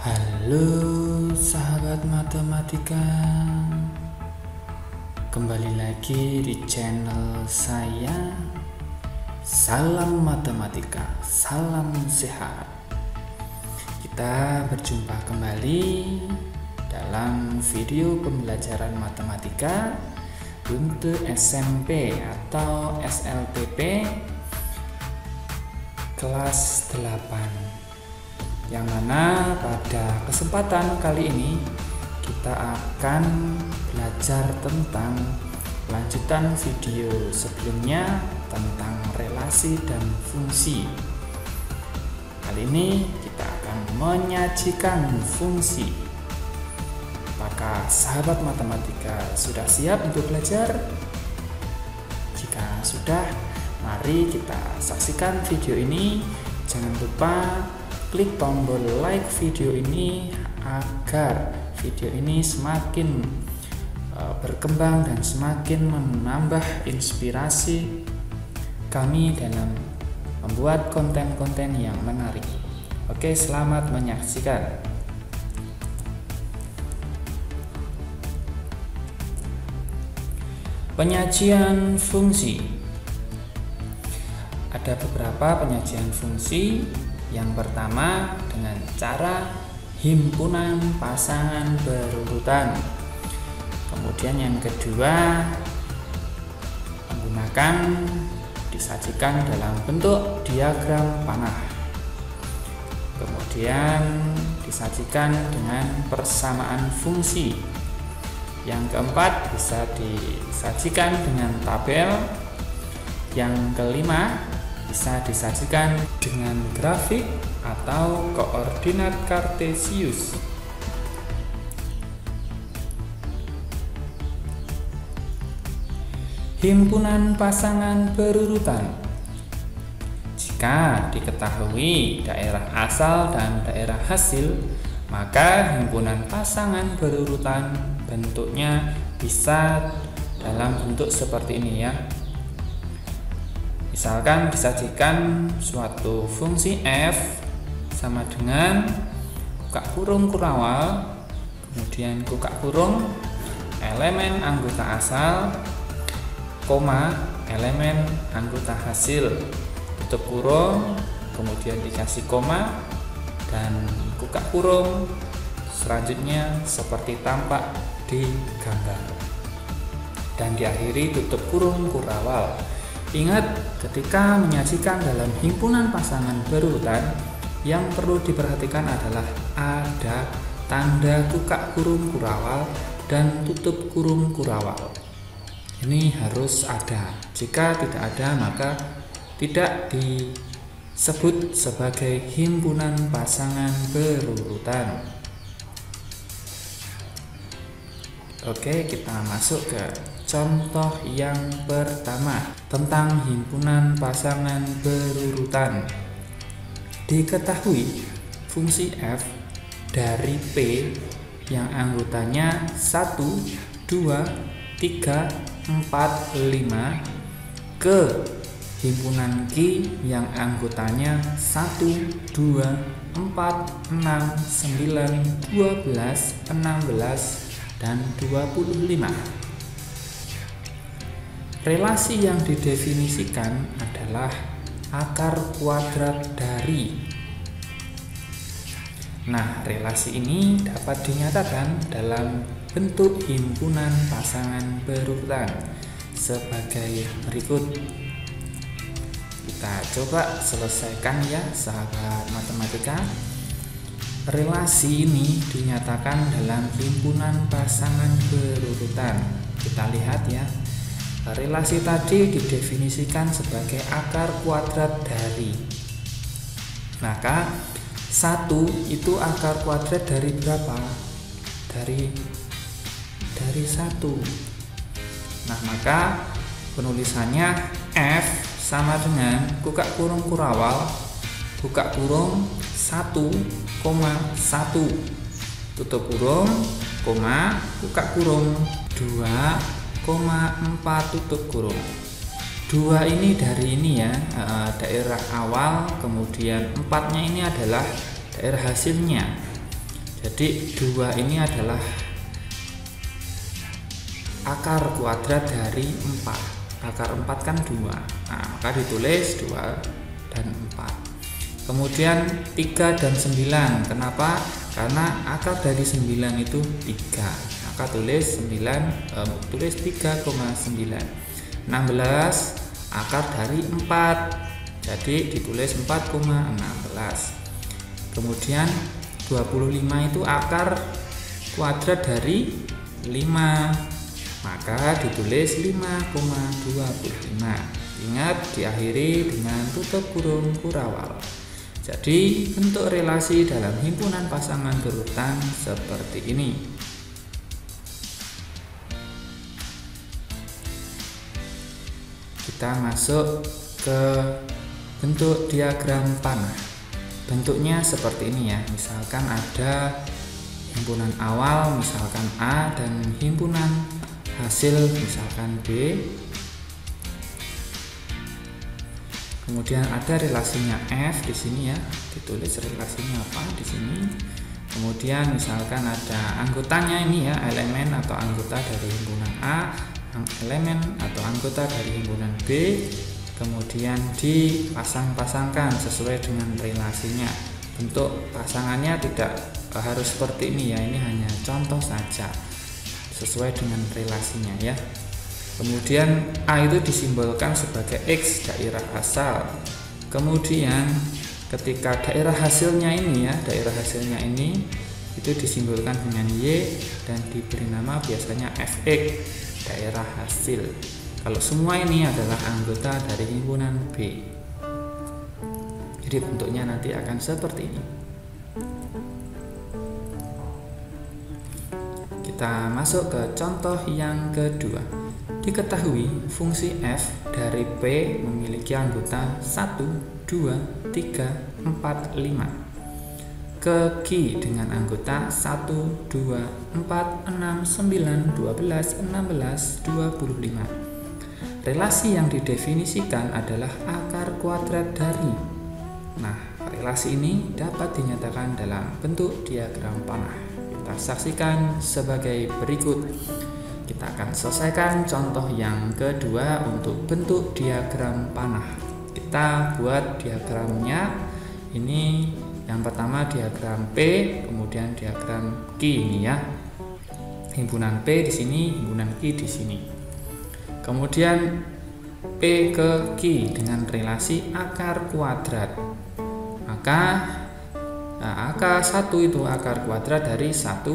Halo sahabat matematika, kembali lagi di channel saya. Salam matematika, salam sehat. Kita berjumpa kembali dalam video pembelajaran matematika untuk SMP atau SLTP kelas 8, yang mana pada kesempatan kali ini kita akan belajar tentang lanjutan video sebelumnya tentang relasi dan fungsi. Kali ini kita akan menyajikan fungsi. Apakah sahabat matematika sudah siap untuk belajar? Jika sudah, mari kita saksikan video ini. Jangan lupa klik tombol like video ini agar video ini semakin berkembang dan semakin menambah inspirasi kami dalam membuat konten-konten yang menarik. Oke, selamat menyaksikan. Penyajian fungsi. Ada beberapa penyajian fungsi. Yang pertama dengan cara himpunan pasangan berurutan. Kemudian yang kedua menggunakan disajikan dalam bentuk diagram panah. Kemudian disajikan dengan persamaan fungsi. Yang keempat bisa disajikan dengan tabel. Yang kelima bisa disajikan dengan grafik atau koordinat kartesius. Himpunan pasangan berurutan. Jika diketahui daerah asal dan daerah hasil, maka himpunan pasangan berurutan bentuknya bisa dalam bentuk seperti ini ya. Misalkan disajikan suatu fungsi f sama dengan buka kurung kurawal, kemudian buka kurung elemen anggota asal, koma elemen anggota hasil, tutup kurung, kemudian dikasih koma, dan buka kurung selanjutnya seperti tampak di gambar, dan diakhiri tutup kurung kurawal. Ingat, ketika menyajikan dalam himpunan pasangan berurutan, yang perlu diperhatikan adalah ada tanda buka kurung kurawal dan tutup kurung kurawal. Ini harus ada. Jika tidak ada, maka tidak disebut sebagai himpunan pasangan berurutan. Oke, kita masuk ke contoh yang pertama tentang himpunan pasangan berurutan. Diketahui fungsi f dari P yang anggotanya 1, 2, 3, 4, 5 ke himpunan Q yang anggotanya 1, 2, 4, 6, 9, 12, 16, dan 25. Relasi yang didefinisikan adalah akar kuadrat dari. Nah, relasi ini dapat dinyatakan dalam bentuk himpunan pasangan berurutan sebagai berikut. Kita coba selesaikan ya sahabat matematika. Relasi ini dinyatakan dalam himpunan pasangan berurutan. Kita lihat ya. Relasi tadi didefinisikan sebagai akar kuadrat dari. Maka 1 itu akar kuadrat dari berapa? Dari 1. Nah, maka penulisannya F sama dengan buka kurung kurawal, buka kurung 1,1, tutup kurung, koma, buka kurung 2,4 tutup kurung. 2 ini dari ini ya, daerah awal, kemudian 4-nya ini adalah daerah hasilnya. Jadi 2 ini adalah akar kuadrat dari 4. Akar 4 kan 2. Nah, maka ditulis 2 dan 4. Kemudian 3 dan 9. Kenapa? Karena akar dari 9 itu 3. Maka tulis 3,9. 16 akar dari 4. Jadi ditulis 4,16. Kemudian 25 itu akar kuadrat dari 5, maka ditulis 5,25. Ingat, diakhiri dengan tutup kurung kurawal. Jadi bentuk relasi dalam himpunan pasangan berurutan seperti ini. Kita masuk ke bentuk diagram panah. Bentuknya seperti ini ya. Misalkan ada himpunan awal misalkan A dan himpunan hasil misalkan B. Kemudian ada relasinya F di sini ya. Ditulis relasinya apa di sini. Kemudian misalkan ada anggotanya ini ya, elemen atau anggota dari himpunan A, elemen atau anggota dari himpunan B. Kemudian dipasang-pasangkan sesuai dengan relasinya. Bentuk pasangannya tidak harus seperti ini ya, ini hanya contoh saja sesuai dengan relasinya ya. Kemudian A itu disimbolkan sebagai X, daerah asal. Kemudian ketika daerah hasilnya ini ya, daerah hasilnya ini itu disimbolkan dengan Y dan diberi nama biasanya Fx, daerah hasil. Kalau semua ini adalah anggota dari himpunan B. Jadi bentuknya nanti akan seperti ini. Kita masuk ke contoh yang kedua. Diketahui fungsi f dari P memiliki anggota 1, 2, 3, 4, 5. Ke Q dengan anggota 1, 2, 4, 6, 9, 12, 16, 25. Relasi yang didefinisikan adalah akar kuadrat dari. Nah, relasi ini dapat dinyatakan dalam bentuk diagram panah. Kita saksikan sebagai berikut. Kita akan selesaikan contoh yang kedua untuk bentuk diagram panah. Kita buat diagramnya. Ini yang pertama diagram P, kemudian diagram Q ini ya. Himpunan P di sini, himpunan Q di sini. Kemudian P ke Q dengan relasi akar kuadrat. Maka akar 1 itu akar kuadrat dari 1,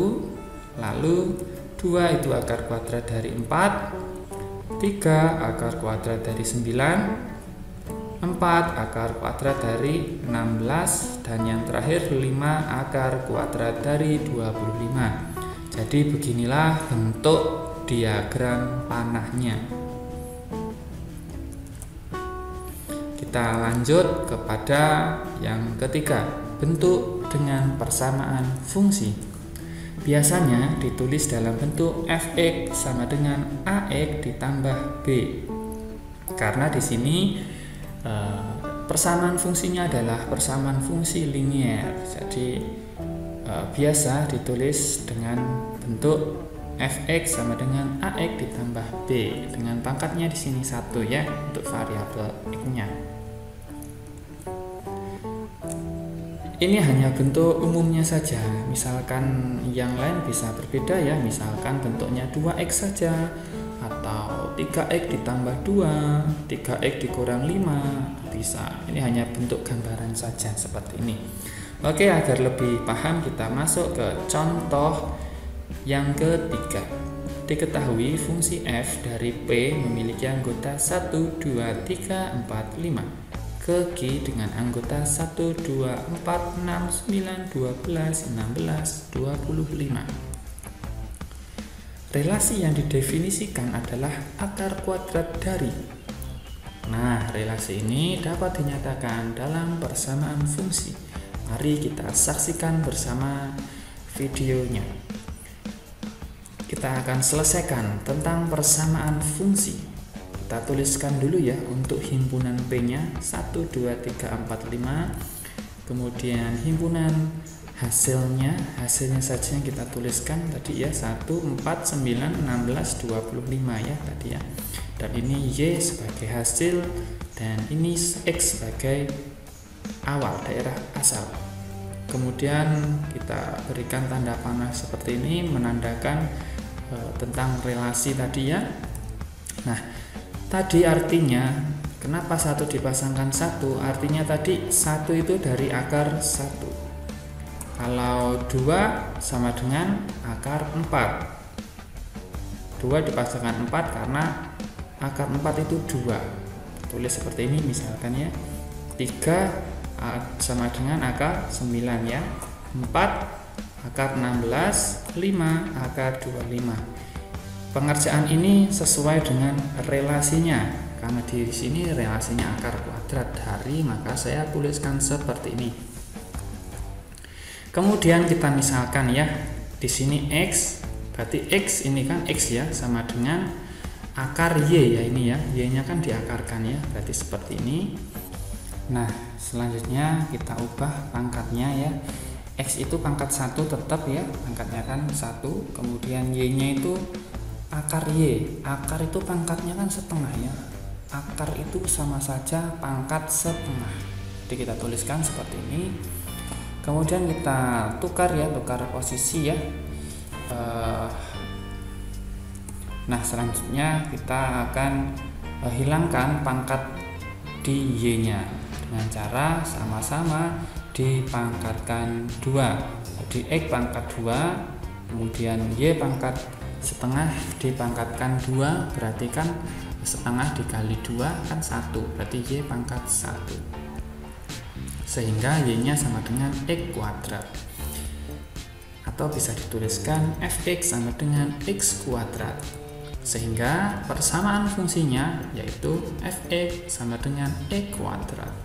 lalu 2 itu akar kuadrat dari 4, 3 akar kuadrat dari 9, 4 akar kuadrat dari 16, dan yang terakhir 5 akar kuadrat dari 25. Jadi beginilah bentuk diagram panahnya. Kita lanjut kepada yang ketiga, bentuk dengan persamaan fungsi. Biasanya ditulis dalam bentuk fx sama dengan ax ditambah b. Karena di sini persamaan fungsinya adalah persamaan fungsi linier. Jadi biasa ditulis dengan bentuk fx sama dengan ax ditambah b dengan pangkatnya di sini 1 ya untuk variabel x-nya. Ini hanya bentuk umumnya saja. Misalkan yang lain bisa berbeda ya. Misalkan bentuknya 2x saja atau 3x ditambah 2, 3x dikurang 5 bisa. Ini hanya bentuk gambaran saja seperti ini. Oke, agar lebih paham kita masuk ke contoh yang ketiga. Diketahui fungsi f dari P memiliki anggota 1, 2, 3, 4, 5. Ke Q dengan anggota 1, 2, 4, 6, 9, 12, 16, 25. Relasi yang didefinisikan adalah akar kuadrat dari. Nah, relasi ini dapat dinyatakan dalam persamaan fungsi. Mari kita saksikan bersama videonya. Kita akan selesaikan tentang persamaan fungsi. Kita tuliskan dulu ya untuk himpunan P-nya 1, 2, 3, 4, 5. Kemudian himpunan hasilnya saja yang kita tuliskan tadi ya, 1, 4, 9, 16, 25 ya tadi ya. Dan ini Y sebagai hasil dan ini X sebagai awal daerah asal. Kemudian kita berikan tanda panah seperti ini menandakan tentang relasi tadi ya. Nah, tadi artinya kenapa 1 dipasangkan 1? Artinya tadi 1 itu dari akar 1. Kalau 2 sama dengan akar 4. 2 dipasangkan 4 karena akar 4 itu 2. Tulis seperti ini misalkan ya. 3 sama dengan akar 9 ya. 4 akar 16, 5 akar 25. Pengerjaan ini sesuai dengan relasinya. Karena di sini relasinya akar kuadrat dari, maka saya tuliskan seperti ini. Kemudian kita misalkan ya, di sini X, berarti X ini kan X ya, sama dengan akar Y ya ini ya, Y-nya kan diakarkan ya, berarti seperti ini. Nah, selanjutnya kita ubah pangkatnya ya. X itu pangkat 1 tetap ya, pangkatnya kan 1, kemudian Y-nya itu akar Y. Akar itu pangkatnya kan setengah ya. Akar itu sama saja pangkat setengah. Jadi kita tuliskan seperti ini. Kemudian kita tukar posisi ya. Nah, selanjutnya kita akan hilangkan pangkat di Y-nya dengan cara sama-sama dipangkatkan 2. Jadi X pangkat 2, kemudian Y pangkat setengah dipangkatkan 2, berarti kan setengah dikali 2 kan 1, berarti Y pangkat 1. Sehingga Y-nya sama dengan X kuadrat. Atau bisa dituliskan Fx sama dengan X kuadrat. Sehingga persamaan fungsinya yaitu Fx sama dengan X kuadrat.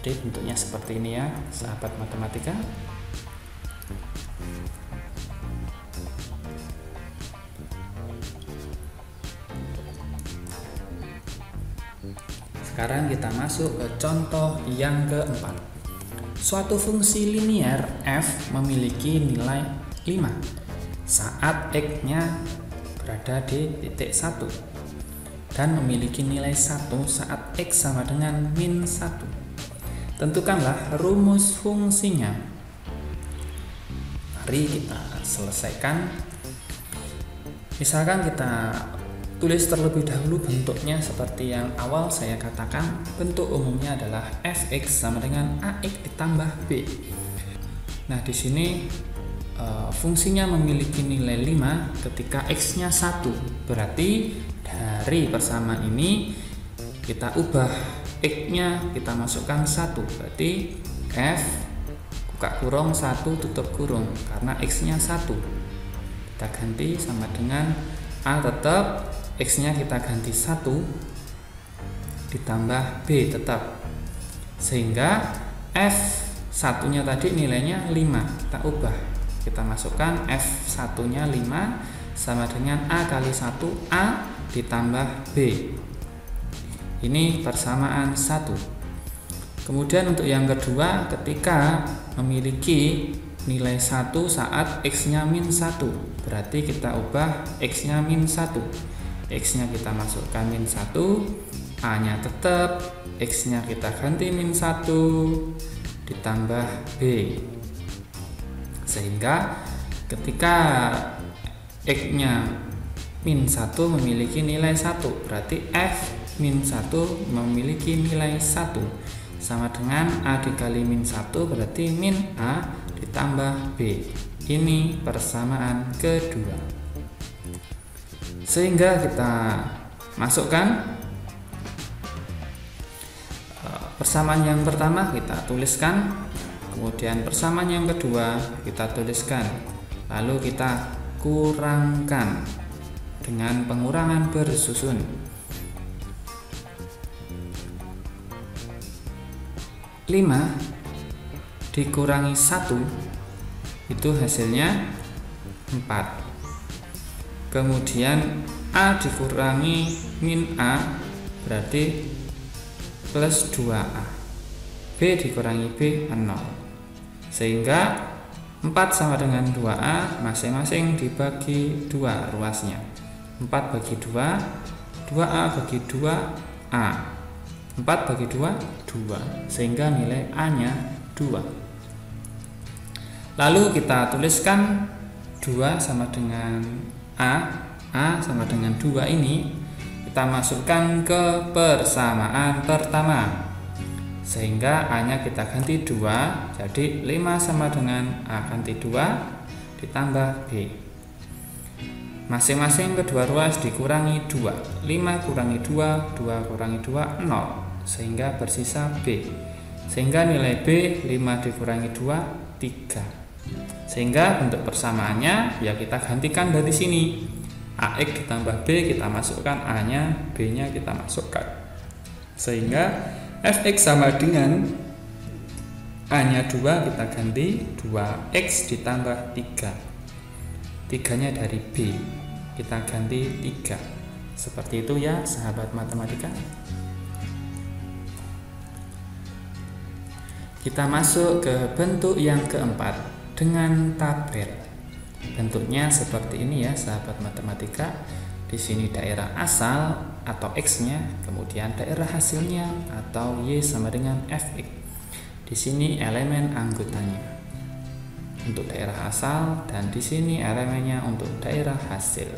Jadi bentuknya seperti ini ya, sahabat matematika. Sekarang kita masuk ke contoh yang keempat. Suatu fungsi linier f memiliki nilai 5 saat x-nya berada di titik 1 dan memiliki nilai 1 saat x sama dengan min 1. Tentukanlah rumus fungsinya. Mari kita selesaikan. Misalkan kita tulis terlebih dahulu bentuknya seperti yang awal saya katakan. Bentuk umumnya adalah fx sama dengan ax ditambah b. Nah, di sini fungsinya memiliki nilai 5 ketika x-nya 1. Berarti dari persamaan ini kita ubah x-nya, kita masukkan 1. Berarti f buka kurung 1 tutup kurung karena x-nya 1. Kita ganti sama dengan a tetap, X-nya kita ganti 1 ditambah B tetap, sehingga F1-nya tadi nilainya 5. Kita ubah, kita masukkan F1-nya 5 sama dengan A kali 1 A ditambah B. Ini persamaan 1. Kemudian untuk yang kedua, ketika memiliki nilai 1 saat X-nya min 1, berarti kita ubah X-nya min 1. X-nya kita masukkan min 1, A-nya tetap, X-nya kita ganti min 1 ditambah B. Sehingga ketika X-nya min 1 memiliki nilai 1, berarti F min 1 memiliki nilai 1 sama dengan A dikali min 1, berarti min A ditambah B. Ini persamaan kedua. Sehingga kita masukkan persamaan yang pertama kita tuliskan, kemudian persamaan yang kedua kita tuliskan, lalu kita kurangkan dengan pengurangan bersusun. Lima dikurangi 1 itu hasilnya 4. Kemudian A dikurangi min A berarti plus 2A. B dikurangi B 0. Sehingga 4 sama dengan 2A masing-masing dibagi 2 ruasnya. 4 bagi 2, 2A bagi 2A. 4 bagi 2, 2. Sehingga nilai A-nya 2. Lalu kita tuliskan 2 sama dengan A sama dengan 2 ini kita masukkan ke persamaan pertama. Sehingga A-nya kita ganti 2, jadi 5 sama dengan A ganti 2 ditambah B. Masing-masing kedua ruas dikurangi 2. 5 kurangi 2, 2 kurangi 2, 0. Sehingga bersisa B. Sehingga nilai B 5 dikurangi 2, 3. Sehingga bentuk persamaannya ya kita gantikan dari sini. AX ditambah B kita masukkan A-nya, B-nya kita masukkan. Sehingga Fx sama dengan A-nya 2 kita ganti 2x ditambah 3. 3-nya dari B kita ganti 3. Seperti itu ya sahabat matematika. Kita masuk ke bentuk yang keempat dengan tabel. Bentuknya seperti ini ya sahabat matematika. Di sini daerah asal atau X-nya, kemudian daerah hasilnya atau Y sama dengan Fx. Di sini elemen anggotanya untuk daerah asal dan di sini elemennya untuk daerah hasil.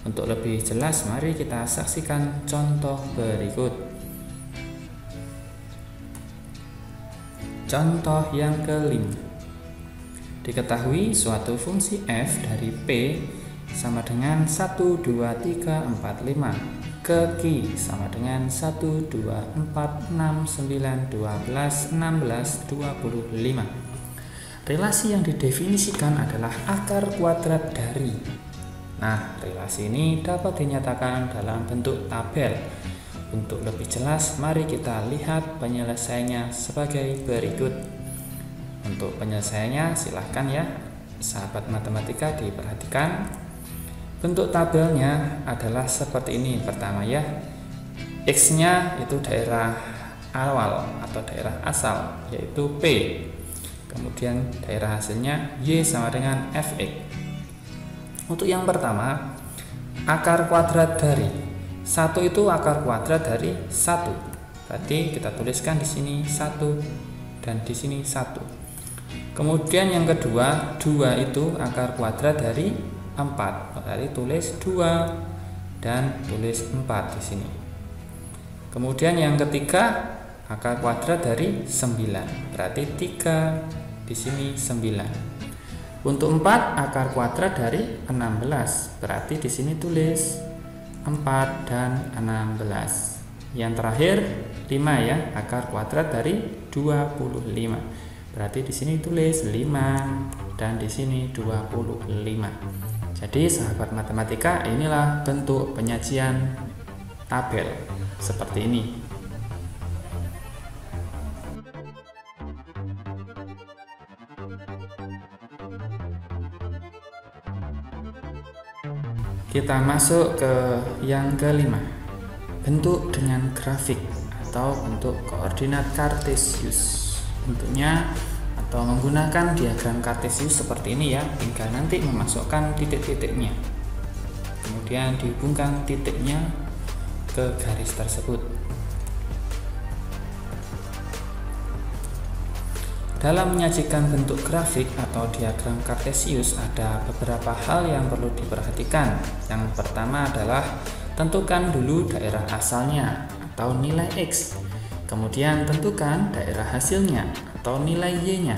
Untuk lebih jelas mari kita saksikan contoh berikut. Contoh yang kelima. Diketahui suatu fungsi f dari P sama dengan 1, 2, 3, 4, 5. Ke Q sama dengan 1, 2, 4, 6, 9, 12, 16, 25. Relasi yang didefinisikan adalah akar kuadrat dari. Nah, relasi ini dapat dinyatakan dalam bentuk tabel. Untuk lebih jelas, mari kita lihat penyelesaiannya sebagai berikut. Untuk penyelesaiannya silahkan ya sahabat matematika diperhatikan. Bentuk tabelnya adalah seperti ini. Pertama ya, X-nya itu daerah awal atau daerah asal yaitu P. Kemudian daerah hasilnya Y sama dengan Fx. Untuk yang pertama, akar kuadrat dari 1 itu akar kuadrat dari 1. Berarti kita tuliskan di sini 1 dan di sini 1. Kemudian yang kedua, 2 itu akar kuadrat dari 4. Berarti tulis 2 dan tulis 4 di sini. Kemudian yang ketiga, akar kuadrat dari 9. Berarti 3 di sini 9. Untuk 4 akar kuadrat dari 16. Berarti di sini tulis 4 dan 16. Yang terakhir 5 ya, akar kuadrat dari 25. Berarti di sini tulis 5 dan di sini 25. Jadi sahabat matematika, inilah bentuk penyajian tabel seperti ini. Kita masuk ke yang kelima, bentuk dengan grafik atau bentuk koordinat kartesius. Bentuknya atau menggunakan diagram kartesius seperti ini ya, hingga nanti memasukkan titik-titiknya. Kemudian dihubungkan titiknya ke garis tersebut. Dalam menyajikan bentuk grafik atau diagram kartesius ada beberapa hal yang perlu diperhatikan. Yang pertama adalah tentukan dulu daerah asalnya atau nilai X. Kemudian tentukan daerah hasilnya atau nilai Y-nya.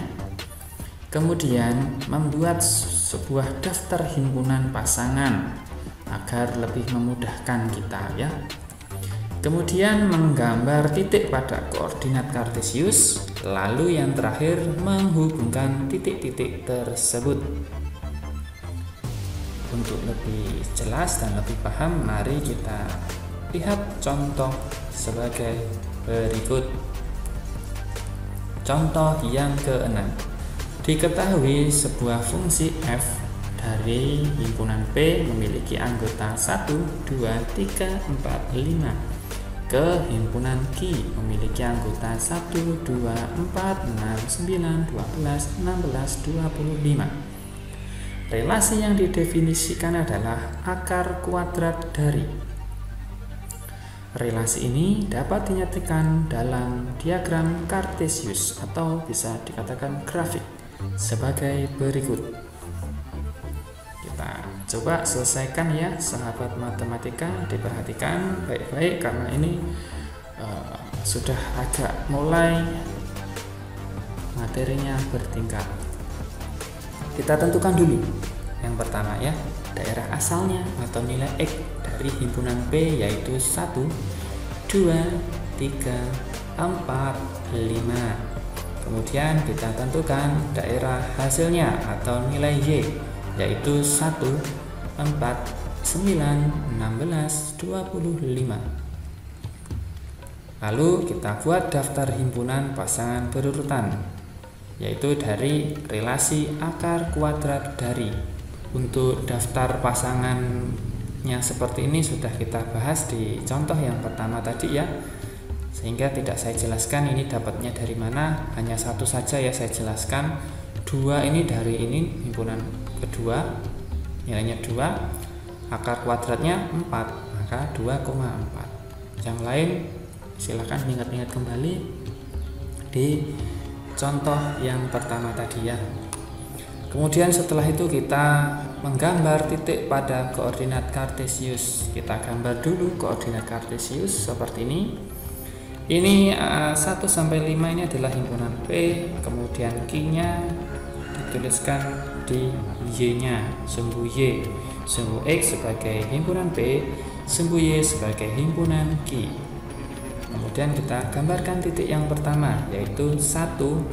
Kemudian membuat sebuah daftar himpunan pasangan agar lebih memudahkan kita ya. Kemudian menggambar titik pada koordinat kartesius, lalu yang terakhir menghubungkan titik-titik tersebut. Untuk lebih jelas dan lebih paham, mari kita lihat contoh sebagai berikut. Contoh yang ke-6. Diketahui sebuah fungsi f dari himpunan P memiliki anggota 1, 2, 3, 4, 5. ke himpunan Q memiliki anggota 1, 2, 4, 6, 9, 12, 16, 25. Relasi yang didefinisikan adalah akar kuadrat dari. Relasi ini dapat dinyatakan dalam diagram Cartesius atau bisa dikatakan grafik sebagai berikut. Kita coba selesaikan ya sahabat matematika, diperhatikan baik-baik karena ini sudah agak mulai materinya bertingkat. Kita tentukan dulu yang pertama ya, daerah asalnya atau nilai X dari himpunan P yaitu 1, 2, 3, 4, 5. Kemudian kita tentukan daerah hasilnya atau nilai Y yaitu 1, 4, 9, 16, 25. Lalu kita buat daftar himpunan pasangan berurutan yaitu dari relasi akar kuadrat dari. Untuk daftar pasangannya seperti ini sudah kita bahas di contoh yang pertama tadi ya, sehingga tidak saya jelaskan ini dapatnya dari mana, hanya satu saja ya saya jelaskan. 2 ini dari ini himpunan kedua, nilainya 2, akar kuadratnya 4, maka 2,4. Yang lain silakan ingat-ingat kembali di contoh yang pertama tadi ya. Kemudian setelah itu kita menggambar titik pada koordinat Cartesius. Kita gambar dulu koordinat Cartesius seperti ini. Ini 1 sampai 5 ini adalah himpunan P, kemudian Q-nya dituliskan di Y-nya, sumbu Y, sumbu X sebagai himpunan P, sumbu Y sebagai himpunan Q. Kemudian kita gambarkan titik yang pertama yaitu 1,1,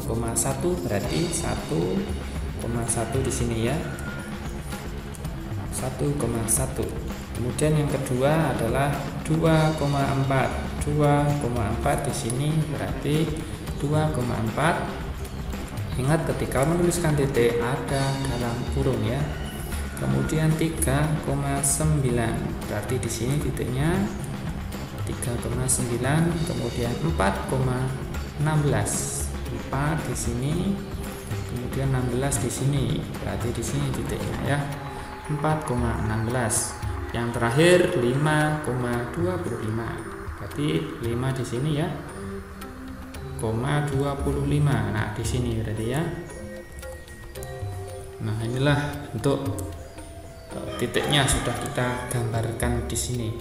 berarti 1,1 di sini ya, 1,1. Kemudian yang kedua adalah 2,4 di sini berarti 2,4. Ingat ketika menuliskan titik ada dalam kurung ya. Kemudian 3,9 berarti di sini titiknya 3,9. Kemudian 4,16 4 di sini. Kemudian 16 di sini, berarti di sini titiknya ya, 4,16. Yang terakhir 5,25, berarti 5 di sini ya, 0,25. Nah di sini berarti ya. Nah inilah untuk titiknya sudah kita gambarkan di sini.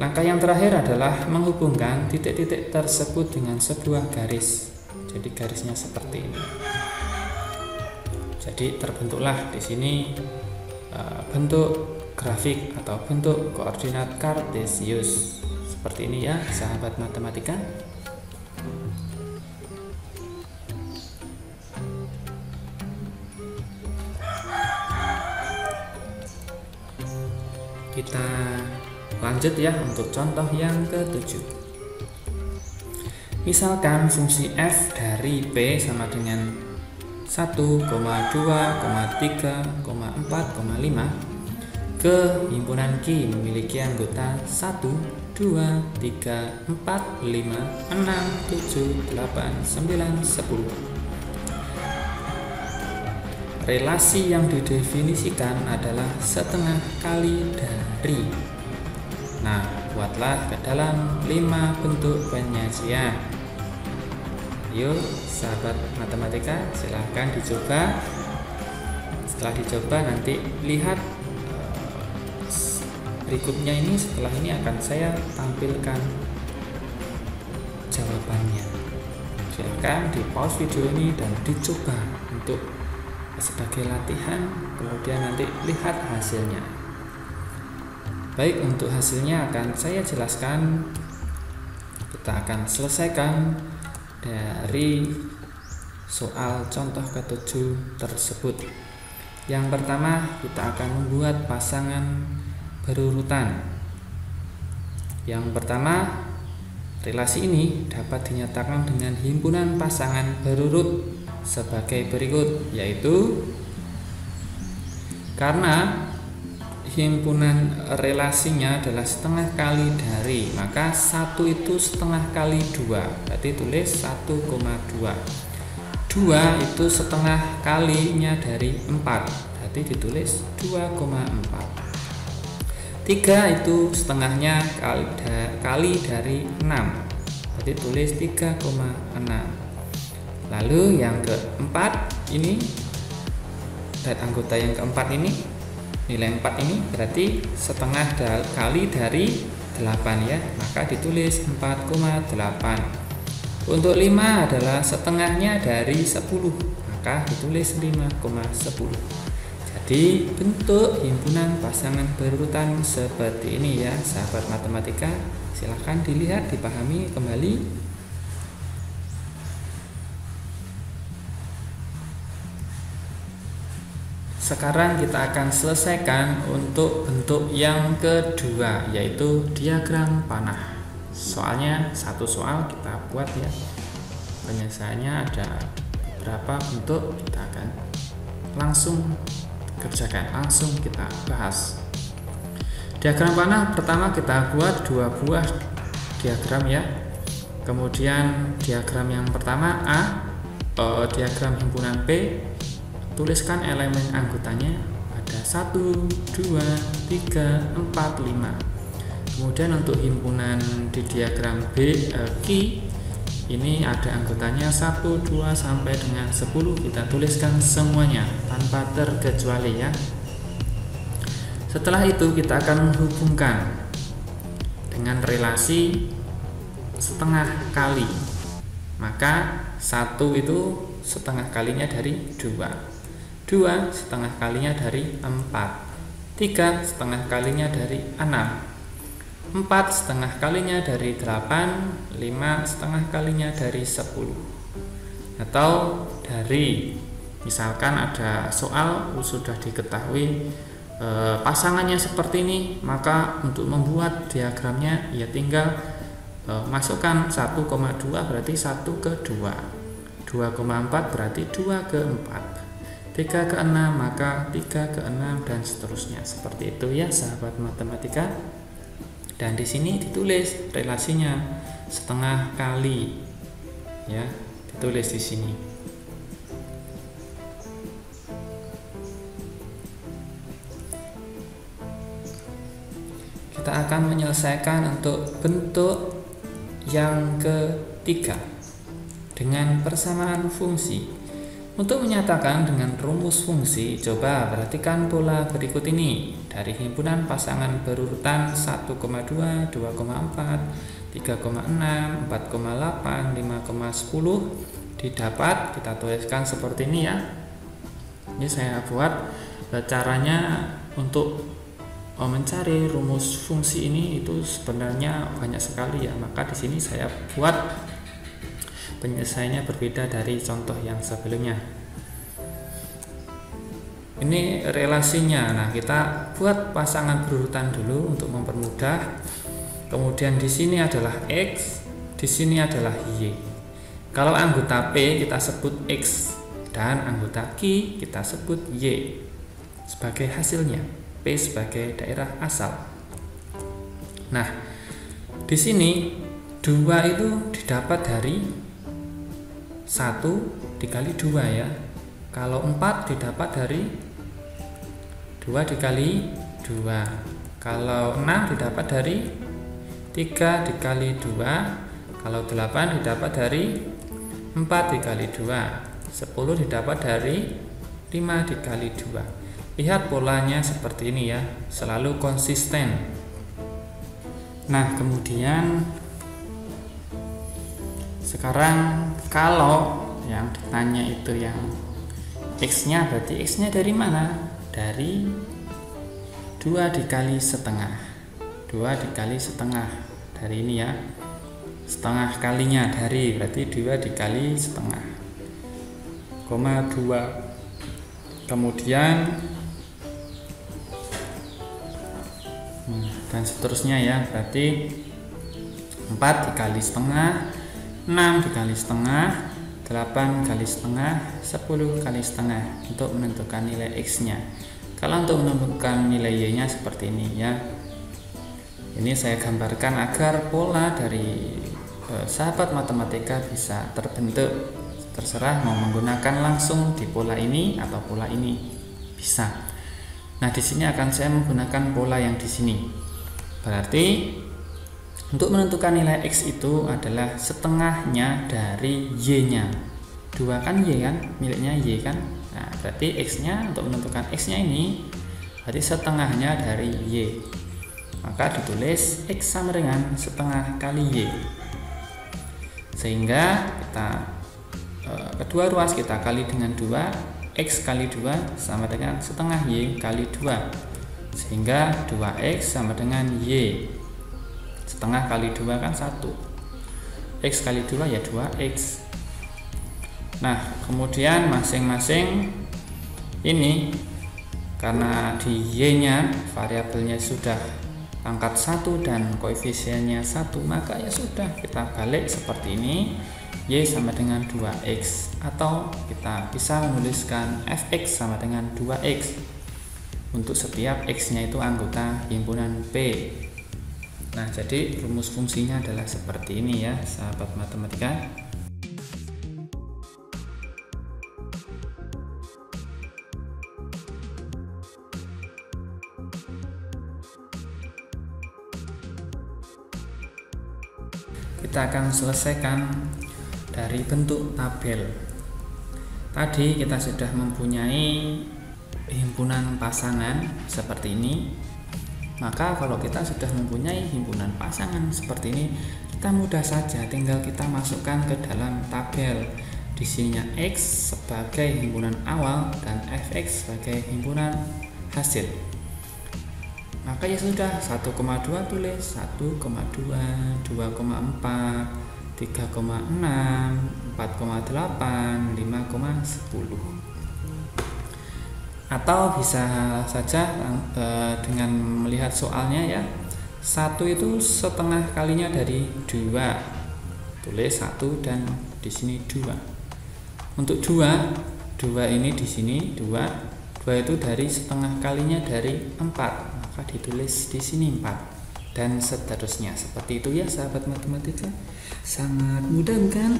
Langkah yang terakhir adalah menghubungkan titik-titik tersebut dengan sebuah garis. Jadi garisnya seperti ini. Jadi terbentuklah di sini bentuk grafik atau bentuk koordinat Cartesius seperti ini ya, sahabat matematika. Kita lanjut ya untuk contoh yang ke-7. Misalkan fungsi f dari P sama dengan 1, 2, 3, 4, 5 ke himpunan Q memiliki anggota 1, 2, 3, 4, 5, 6, 7, 8, 9, 10. Relasi yang didefinisikan adalah setengah kali dari. Nah, buatlah ke dalam 5 bentuk penyajian. Yuk sahabat matematika, silahkan dicoba. Setelah dicoba nanti lihat berikutnya ini, setelah ini akan saya tampilkan jawabannya. Silahkan di pause video ini dan dicoba untuk sebagai latihan, kemudian nanti lihat hasilnya. Baik, untuk hasilnya akan saya jelaskan. Kita akan selesaikan dari soal contoh ke-7 tersebut. Yang pertama, kita akan membuat pasangan berurutan. Yang pertama, relasi ini dapat dinyatakan dengan himpunan pasangan berurut sebagai berikut, yaitu karena himpunan relasinya adalah setengah kali dari, maka 1 itu setengah kali 2, berarti tulis 1,2. 2 itu setengah kalinya dari 4, berarti ditulis 2,4. 3 itu setengahnya kali dari 6, berarti tulis 3,6. Lalu yang keempat ini, dan anggota yang keempat ini, nilai 4 ini berarti setengah kali dari 8 ya, maka ditulis 4,8. Untuk 5 adalah setengahnya dari 10, maka ditulis 5,10. Jadi bentuk himpunan pasangan berurutan seperti ini ya sahabat matematika. Silahkan dilihat, dipahami kembali. Sekarang kita akan selesaikan untuk bentuk yang kedua, yaitu diagram panah. Soalnya satu soal kita buat ya, penyelesaiannya ada beberapa bentuk, kita akan langsung kerjakan, langsung kita bahas. Diagram panah pertama kita buat 2 buah diagram ya. Kemudian diagram yang pertama A, diagram himpunan P, tuliskan elemen anggotanya, ada 1, 2, 3, 4, 5. Kemudian untuk himpunan di diagram B, Q, ini ada anggotanya 1, 2 sampai dengan 10. Kita tuliskan semuanya tanpa terkecuali ya. Setelah itu kita akan menghubungkan dengan relasi setengah kali. Maka 1 itu setengah kalinya dari 2. 2 setengah kalinya dari 4, 3 setengah kalinya dari 6, 4 setengah kalinya dari 8, 5 setengah kalinya dari 10. Atau dari, misalkan ada soal sudah diketahui pasangannya seperti ini, maka untuk membuat diagramnya ya tinggal masukkan 1,2 berarti 1 ke 2, 2,4 berarti 2 ke 4, 3 ke 6 maka 3 ke 6 dan seterusnya. Seperti itu ya sahabat matematika. Dan di sini ditulis relasinya setengah kali ya, ditulis di sini. Kita akan menyelesaikan untuk bentuk yang ketiga dengan persamaan fungsi. Untuk menyatakan dengan rumus fungsi, coba perhatikan pola berikut ini. Dari himpunan pasangan berurutan 1,2, 2,4, 3,6, 4,8, 5,10 didapat, kita tuliskan seperti ini ya. Ini saya buat caranya untuk mencari rumus fungsi ini itu sebenarnya banyak sekali ya. Maka di sini saya buat penyelesaiannya berbeda dari contoh yang sebelumnya. Ini relasinya. Nah, kita buat pasangan berurutan dulu untuk mempermudah. Kemudian di sini adalah X, di sini adalah Y. Kalau anggota P kita sebut X dan anggota Q kita sebut Y sebagai hasilnya. P sebagai daerah asal. Nah, di sini 2 itu didapat dari 1 dikali 2 ya. Kalau 4 didapat dari 2 dikali 2. Kalau 6 didapat dari 3 dikali 2. Kalau 8 didapat dari 4 dikali 2. 10 didapat dari 5 dikali 2. Lihat polanya seperti ini ya, selalu konsisten. Nah, kemudian sekarang kalau yang ditanya itu yang X-nya, berarti X-nya dari mana? Dari 2 dikali setengah. 2 dikali setengah. Dari ini ya. Setengah kalinya dari, berarti 2 dikali setengah. 2. Kemudian dan seterusnya ya, berarti 4 dikali setengah, 6 dikali setengah, 8 kali setengah, 10 kali setengah untuk menentukan nilai X nya. Kalau untuk menemukan nilai Y-nya seperti ini ya. Ini saya gambarkan agar pola dari sahabat matematika bisa terbentuk. Terserah mau menggunakan langsung di pola ini atau pola ini, bisa. Nah, di sini akan saya menggunakan pola yang di sini. Berarti untuk menentukan nilai X itu adalah setengahnya dari Y-nya. 2 kan Y kan, miliknya Y kan. Nah, berarti X-nya, untuk menentukan X-nya ini berarti setengahnya dari Y. Maka ditulis X sama dengan setengah kali Y. Sehingga kita kedua ruas kita kali dengan 2, X kali 2 sama dengan setengah Y kali 2. Sehingga 2X sama dengan Y. Setengah kali 2 kan 1. X kali 2 ya 2X. Nah, kemudian masing-masing ini karena di Y-nya variabelnya sudah pangkat 1 dan koefisiennya 1, maka ya sudah, kita balik seperti ini. Y sama dengan 2X, atau kita bisa menuliskan Fx sama dengan 2X untuk setiap X-nya itu anggota himpunan P. Nah, jadi rumus fungsinya adalah seperti ini ya, sahabat matematika. Kita akan selesaikan dari bentuk tabel. Tadi kita sudah mempunyai himpunan pasangan seperti ini. Maka kalau kita sudah mempunyai himpunan pasangan seperti ini, kita mudah saja tinggal kita masukkan ke dalam tabel. Di sininya X sebagai himpunan awal dan Fx sebagai himpunan hasil. Maka ya sudah, 1,2 tulis 1,2, 2,4, 3,6, 4,8, 5,10. Atau bisa saja dengan melihat soalnya ya, 1 itu setengah kalinya dari 2, tulis 1 dan di sini 2. Untuk 2 ini di sini 2 itu dari setengah kalinya dari 4, maka ditulis di sini 4 dan seterusnya. Seperti itu ya sahabat matematika, sangat mudah kan?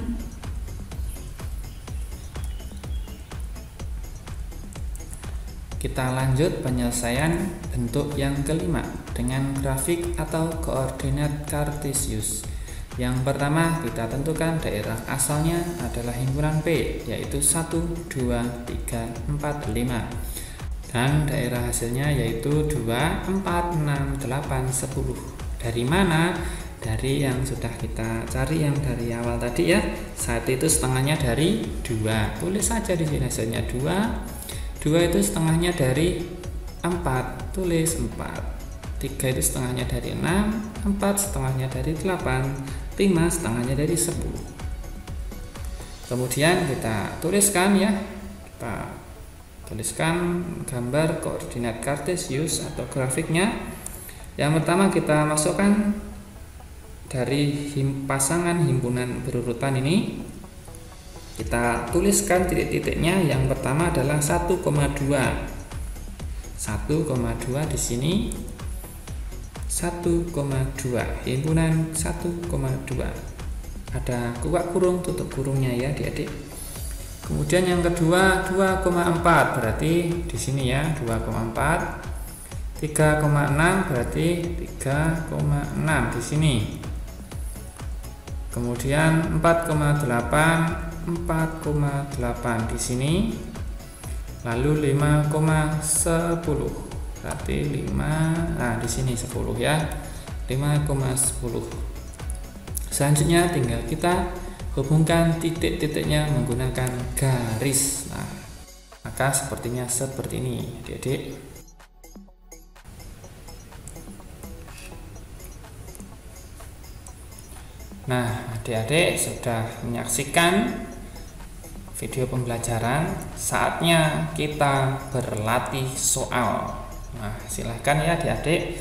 Kita lanjut penyelesaian bentuk yang kelima dengan grafik atau koordinat kartesius. Yang pertama, kita tentukan daerah asalnya adalah himpunan P, yaitu 1, 2, 3, 4, 5. Dan daerah hasilnya yaitu 2, 4, 6, 8, 10. Dari mana? Dari yang sudah kita cari yang dari awal tadi ya. 1 itu setengahnya dari 2. Tulis saja di sini hasilnya 2. 2 itu setengahnya dari 4. Tulis 4. 3 itu setengahnya dari 6. 4 setengahnya dari 8. 5 setengahnya dari 10. Kemudian kita tuliskan ya. Kita tuliskan gambar koordinat kartesius atau grafiknya. Yang pertama kita masukkan dari pasangan himpunan berurutan ini. Kita tuliskan titik-titiknya. Yang pertama adalah 1,2. 1,2 di sini. 1,2 himpunan 1,2, ada kuak kurung tutup kurungnya ya adik-adik. Kemudian yang kedua 2,4, berarti di sini ya 2,4. 3,6 berarti 3,6 di sini. Kemudian 4,8 4,8 di sini. Lalu 5,10 berarti 5, nah di sini 10 ya, 5,10. Selanjutnya tinggal kita hubungkan titik-titiknya menggunakan garis. Nah, maka sepertinya seperti ini adik-adik. Nah, adik-adik sudah menyaksikan video pembelajaran, saatnya kita berlatih soal. Nah, silahkan ya adik-adik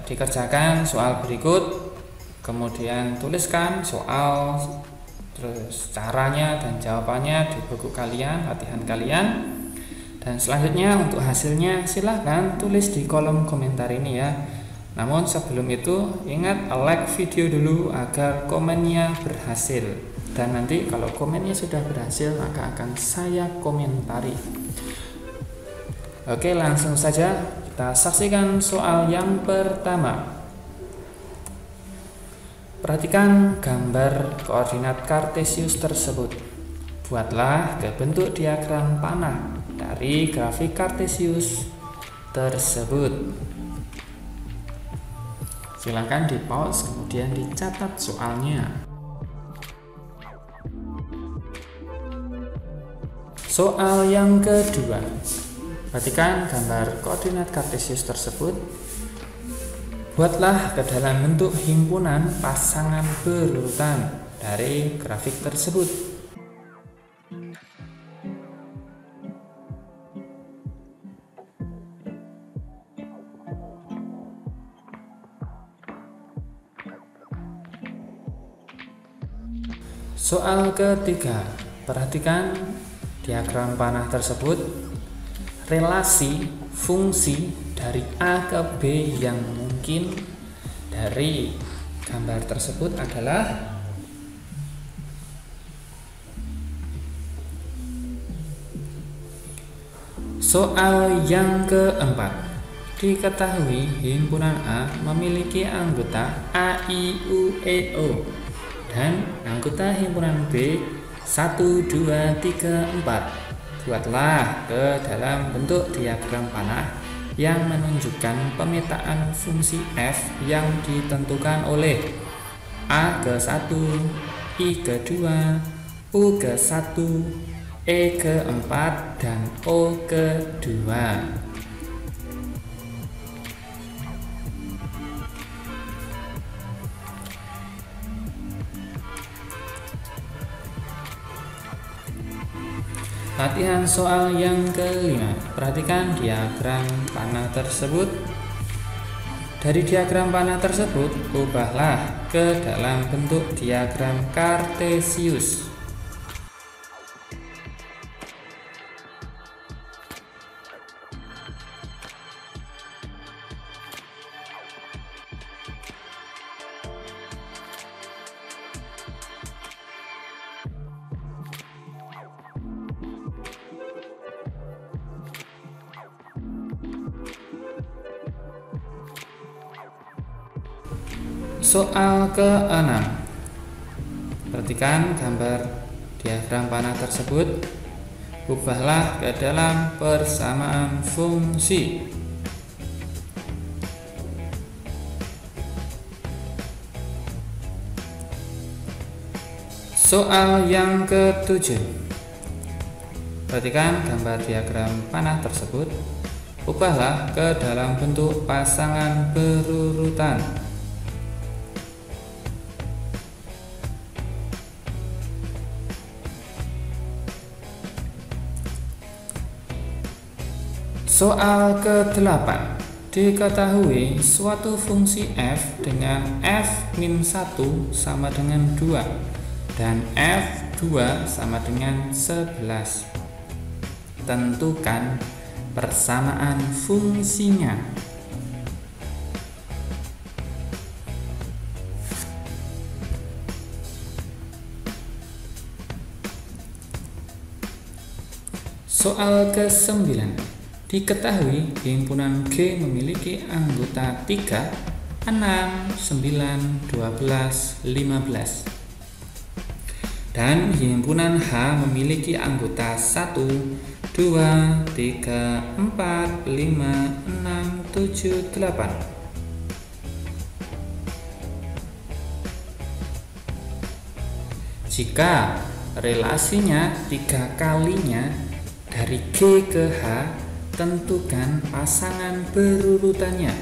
dikerjakan soal berikut, kemudian tuliskan soal, terus caranya dan jawabannya di buku kalian, latihan kalian. Dan selanjutnya untuk hasilnya silahkan tulis di kolom komentar ini ya. Namun sebelum itu ingat like video dulu agar komennya berhasil. Dan nanti kalau komennya sudah berhasil maka akan saya komentari. Oke, langsung saja kita saksikan soal yang pertama. Perhatikan gambar koordinat kartesius tersebut. Buatlah bentuk diagram panah dari grafik kartesius tersebut. Silakan di pause kemudian dicatat soalnya. Soal yang kedua. Perhatikan gambar koordinat kartesius tersebut. Buatlah ke dalam bentuk himpunan pasangan berurutan dari grafik tersebut. Soal ketiga, perhatikan diagram panah tersebut. Relasi fungsi dari A ke B yang mungkin dari gambar tersebut adalah soal yang keempat. Diketahui himpunan A memiliki anggota A, I, U, E, O dan anggota himpunan B 1, 2, 3, 4. Buatlah ke dalam bentuk diagram panah yang menunjukkan pemetaan fungsi f yang ditentukan oleh A ke 1, I ke 2, U ke 1, E ke 4, dan O ke 2. Latihan soal yang kelima. Perhatikan diagram panah tersebut. Dari diagram panah tersebut, ubahlah ke dalam bentuk diagram kartesius. Soal ke-6. Perhatikan gambar diagram panah tersebut. Ubahlah ke dalam persamaan fungsi. Soal yang ke-7. Perhatikan gambar diagram panah tersebut. Ubahlah ke dalam bentuk pasangan berurutan. Soal ke-8. Diketahui suatu fungsi f dengan f-1 sama dengan 2 dan f2 sama dengan 11. Tentukan persamaan fungsinya. Soal ke-9. Diketahui himpunan G memiliki anggota 3, 6, 9, 12, 15. Dan himpunan H memiliki anggota 1, 2, 3, 4, 5, 6, 7, 8. Jika relasinya 3 kalinya dari G ke H, tentukan pasangan berurutannya.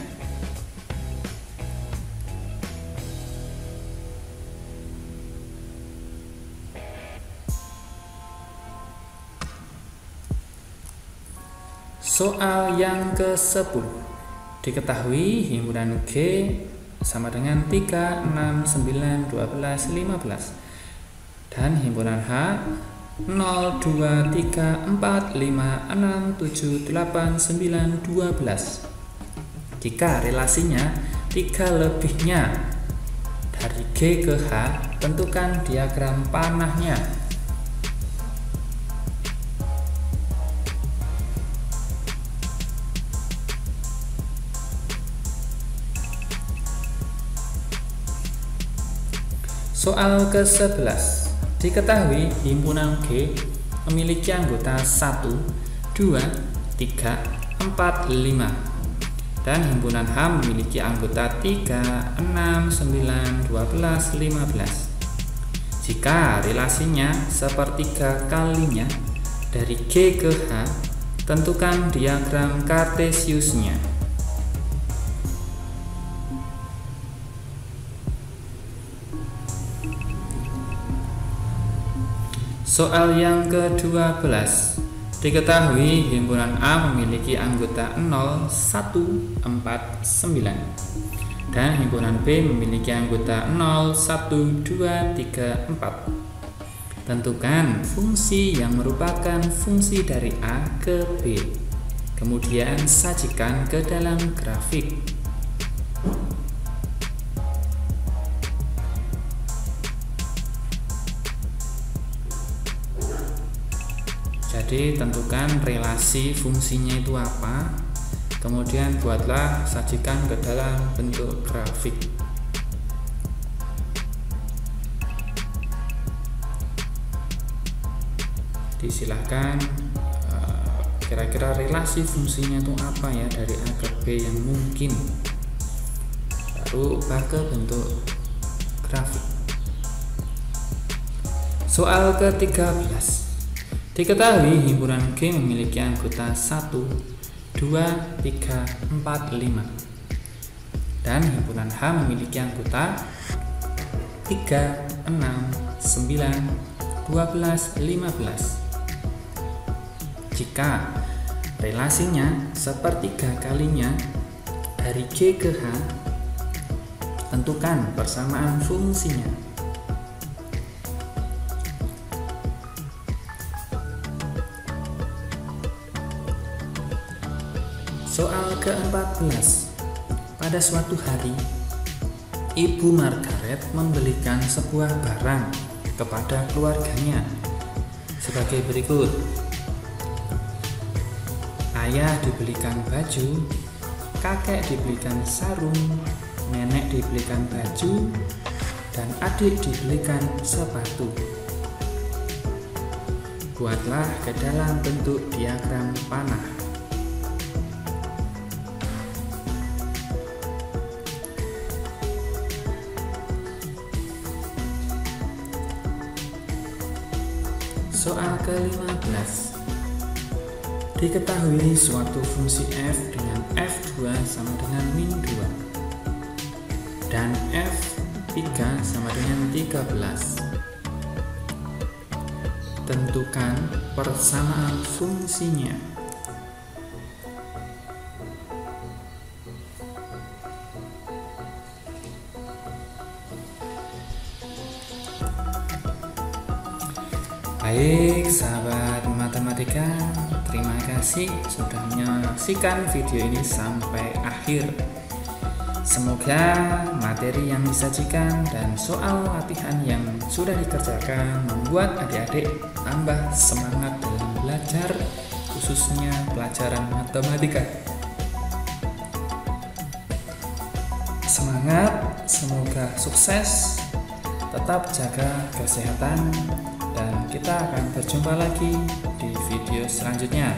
Soal yang ke-10. Diketahui himpunan G sama dengan 3, 6, 9, 12, 15 dan himpunan H 0, 2, 3, 4, 5, 6, 7, 8, 9, 12. Jika relasinya 3 lebihnya dari G ke H, tentukan diagram panahnya. Soal ke-11. Diketahui himpunan G memiliki anggota 1, 2, 3, 4, 5 dan himpunan H memiliki anggota 3, 6, 9, 12, 15. Jika relasinya sepertiga kalinya dari G ke H, tentukan diagram kartesiusnya. Soal yang ke-12. Diketahui himpunan A memiliki anggota 0, 1, 4, 9 dan himpunan B memiliki anggota 0, 1, 2, 3, 4. Tentukan fungsi yang merupakan fungsi dari A ke B. Kemudian sajikan ke dalam grafik. Jadi tentukan relasi fungsinya itu apa, kemudian buatlah, sajikan ke dalam bentuk grafik. Disilahkan kira-kira relasi fungsinya itu apa ya dari A ke B yang mungkin, baru ubah ke bentuk grafik. Soal ke-13. Diketahui himpunan G memiliki anggota 1, 2, 3, 4, 5 dan himpunan H memiliki anggota 3, 6, 9, 12, 15. Jika relasinya sepertiga kalinya dari G ke H, tentukan persamaan fungsinya. Soal ke-14. Pada suatu hari, Ibu Margaret membelikan sebuah barang kepada keluarganya sebagai berikut. Ayah dibelikan baju, kakek dibelikan sarung, nenek dibelikan baju, dan adik dibelikan sepatu. Buatlah ke dalam bentuk diagram panah. Soal ke-15. Diketahui suatu fungsi f dengan f2 sama dengan min 2 dan f3 sama dengan 13. Tentukan persamaan fungsinya. Baik sahabat matematika, terima kasih sudah menyaksikan video ini sampai akhir. Semoga materi yang disajikan dan soal latihan yang sudah dikerjakan membuat adik-adik tambah semangat dalam belajar, khususnya pelajaran matematika. Semangat, semoga sukses, tetap jaga kesehatan, dan kita akan berjumpa lagi di video selanjutnya.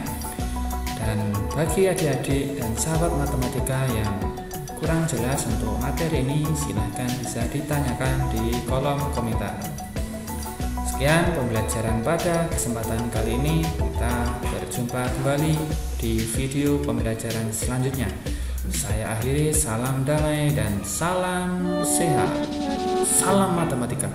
Dan bagi adik-adik dan sahabat matematika yang kurang jelas untuk materi ini, silahkan bisa ditanyakan di kolom komentar. Sekian pembelajaran pada kesempatan kali ini. Kita berjumpa kembali di video pembelajaran selanjutnya. Saya akhiri, salam damai dan salam sehat. Salam matematika.